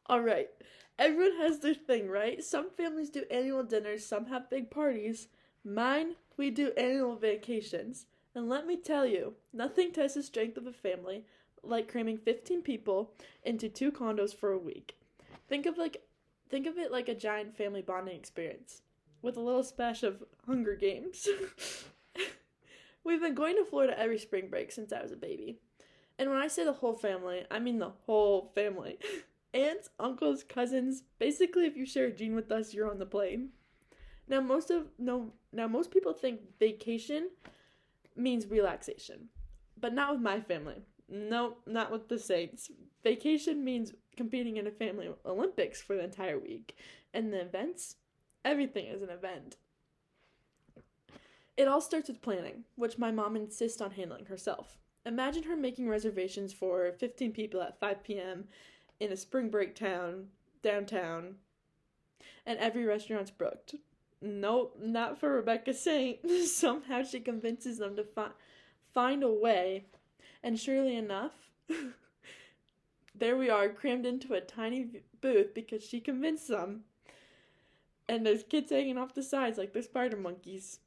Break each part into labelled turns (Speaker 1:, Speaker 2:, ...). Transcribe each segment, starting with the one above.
Speaker 1: All right. Everyone has their thing, right? Some families do annual dinners, some have big parties. Mine, we do annual vacations. And let me tell you, nothing tests the strength of a family like cramming 15 people into two condos for a week. Think of like think of it like a giant family bonding experience with a little splash of Hunger Games. We've been going to Florida every spring break since I was a baby. And when I say the whole family, I mean the whole family. Aunts, uncles, cousins. Basically, if you share a gene with us, you're on the plane. Now most of no now most people think vacation means relaxation. But not with my family. No, not with the Saints. Vacation means competing in a family Olympics for the entire week. And the events, everything is an event. It all starts with planning, which my mom insists on handling herself. Imagine her making reservations for 15 people at 5 p.m. in a spring break town, downtown, and every restaurant's booked. Nope, not for Rebecca Saint. Somehow she convinces them to find a way, and surely enough, there we are, crammed into a tiny booth because she convinced them. And there's kids hanging off the sides like they're spider monkeys.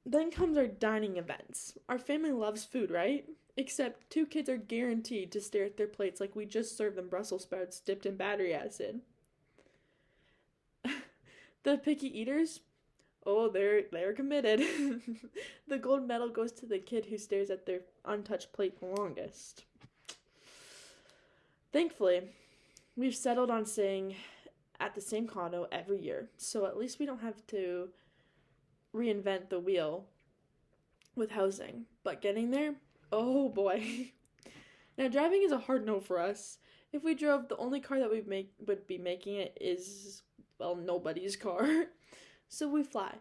Speaker 1: Then comes our dining events. Our family loves food, right? Except two kids are guaranteed to stare at their plates like we just served them Brussels sprouts dipped in battery acid. The picky eaters, oh, they're committed. The gold medal goes to the kid who stares at their untouched plate the longest. Thankfully, we've settled on staying at the same condo every year, so at least we don't have to reinvent the wheel with housing. But getting there, oh boy. Now driving is a hard no for us. If we drove, the only car that would be making it is, well, nobody's car. So we fly.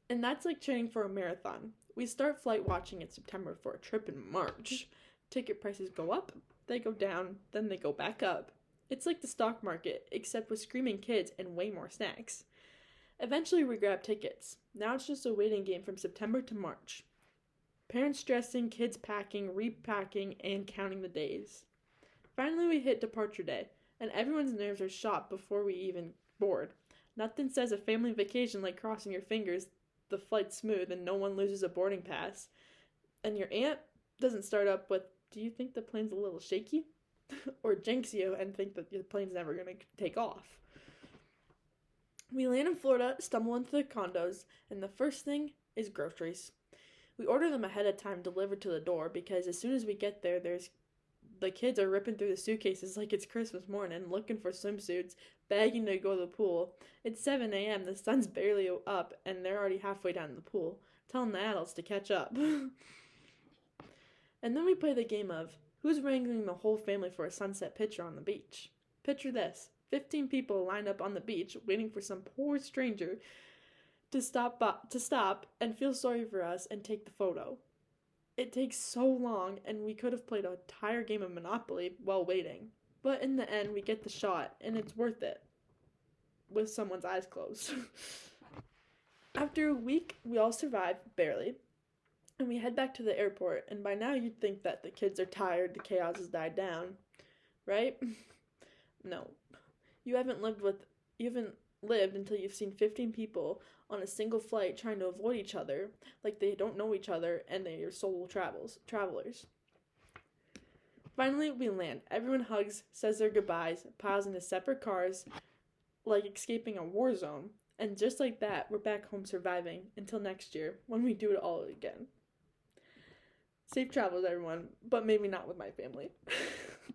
Speaker 1: And that's like training for a marathon. We start flight watching in September for a trip in March. Ticket prices go up, they go down, then they go back up. It's like the stock market, except with screaming kids and way more snacks. Eventually we grab tickets. Now it's just a waiting game from September to March. Parents stressing, kids packing, repacking, and counting the days. Finally we hit departure day, and everyone's nerves are shot before we even board. Nothing says a family vacation like crossing your fingers the flight's smooth and no one loses a boarding pass. And your aunt doesn't start up with, do you think the plane's a little shaky? Or jinx you and think that the plane's never going to take off. We land in Florida, stumble into the condos, and the first thing is groceries. We order them ahead of time delivered to the door because as soon as we get there, the kids are ripping through the suitcases like it's Christmas morning, looking for swimsuits, begging to go to the pool. It's 7 a.m., the sun's barely up, and they're already halfway down the pool, telling the adults to catch up. And then we play the game of who's wrangling the whole family for a sunset picture on the beach. Picture this: 15 people lined up on the beach waiting for some poor stranger to stop and feel sorry for us and take the photo. It takes so long, and we could have played an entire game of Monopoly while waiting. But in the end, we get the shot, and it's worth it. With someone's eyes closed. After a week, we all survive, barely. And we head back to the airport, and by now you'd think that the kids are tired, the chaos has died down. Right? No. You haven't lived until you've seen 15 people on a single flight trying to avoid each other like they don't know each other and they are solo travelers. Finally, we land. Everyone hugs, says their goodbyes, piles into separate cars like escaping a war zone. And just like that, we're back home surviving until next year when we do it all again. Safe travels, everyone, but maybe not with my family.